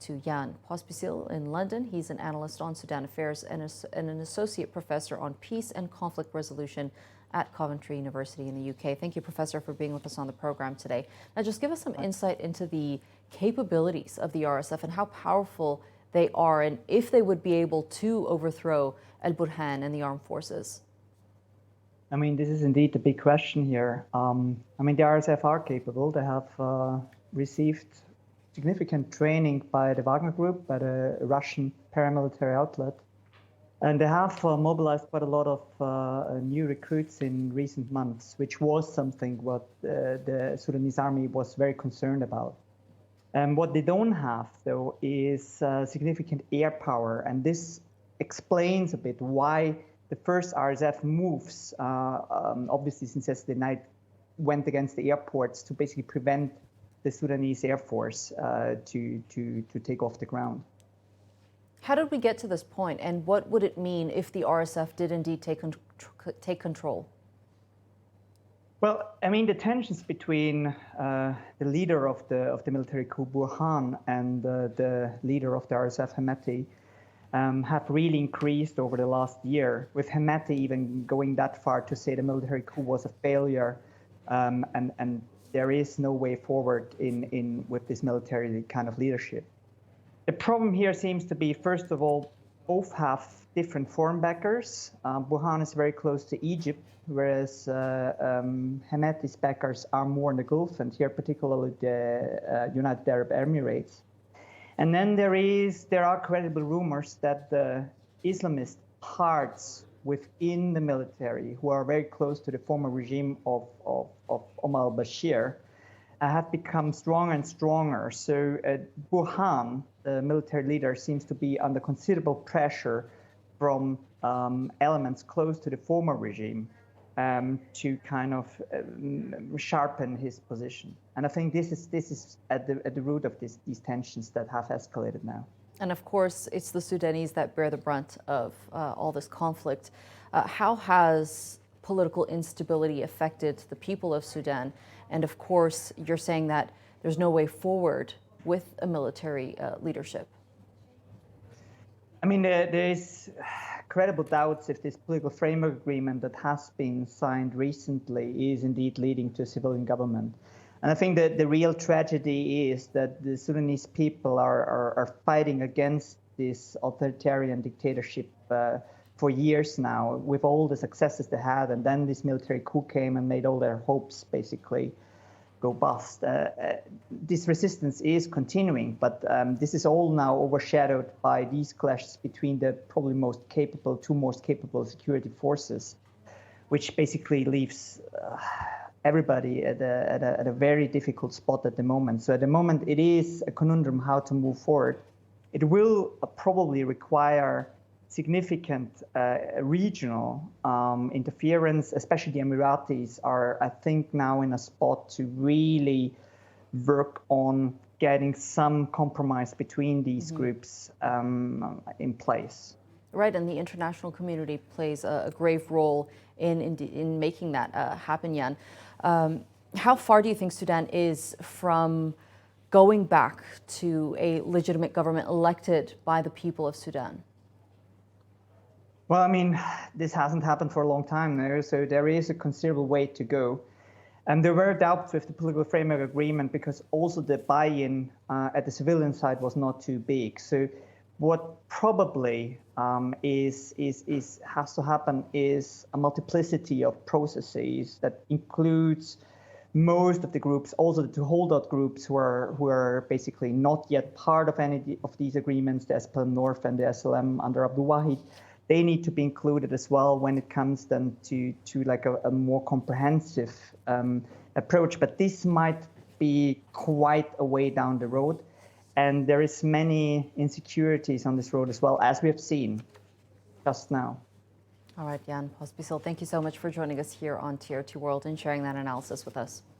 to Jan Pospisil in London. He's an analyst on Sudan affairs and an associate professor on peace and conflict resolution at Coventry University in the UK. Thank you, Professor, for being with us on the program today. Now, just give us some insight into the capabilities of the RSF and how powerful they are, and if they would be able to overthrow Al Burhan and the armed forces. I mean, this is indeed the big question here. The RSF are capable. They have received significant training by the Wagner Group, by the Russian paramilitary outlet. And they have mobilized quite a lot of new recruits in recent months, which was something what the Sudanese army was very concerned about. And what they don't have, though, is significant air power. And this explains a bit why the first RSF moves, obviously since yesterday night, went against the airports to basically prevent the Sudanese Air Force to take off the ground. How did we get to this point, and what would it mean if the RSF did indeed take control? Well, I mean, the tensions between the leader of the military coup, Burhan, and the leader of the RSF, Hemeti, have really increased over the last year, with Hemeti even going that far to say the military coup was a failure, and there is no way forward with this military kind of leadership. The problem here seems to be, first of all, both have different foreign backers. Burhan is very close to Egypt, whereas Hemeti's backers are more in the Gulf, and here particularly the United Arab Emirates. And then there are credible rumors that the Islamist parts within the military, who are very close to the former regime of Omar al-Bashir, have become stronger and stronger. So Burhan, the military leader, seems to be under considerable pressure from elements close to the former regime to kind of sharpen his position. And I think this is at the root of these tensions that have escalated now. And of course, it's the Sudanese that bear the brunt of all this conflict. How has political instability affected the people of Sudan? And of course, you're saying that there's no way forward with a military leadership. I mean, there is credible doubts if this political framework agreement that has been signed recently is indeed leading to a civilian government. And I think that the real tragedy is that the Sudanese people are fighting against this authoritarian dictatorship for years now, with all the successes they had, and then this military coup came and made all their hopes basically go bust. This resistance is continuing, but this is all now overshadowed by these clashes between the probably two most capable security forces, which basically leaves everybody at a very difficult spot at the moment. So at the moment, it is a conundrum how to move forward. It will probably require significant regional interference, especially the Emiratis are, I think, now in a spot to really work on getting some compromise between these groups in place. Right, and the international community plays a grave role in making that happen, Jan. How far do you think Sudan is from going back to a legitimate government elected by the people of Sudan? Well, I mean, this hasn't happened for a long time now, so there is a considerable way to go. And there were doubts with the political framework agreement because also the buy-in at the civilian side was not too big. So what probably has to happen is a multiplicity of processes that includes most of the groups, also the two holdout groups who are basically not yet part of any of these agreements, the SPLM North and the SLM under Abdul Wahid. They need to be included as well when it comes then to like a more comprehensive approach. But this might be quite a way down the road. And there is many insecurities on this road as well, as we have seen just now. All right, Jan Pospisil, thank you so much for joining us here on TRT World and sharing that analysis with us.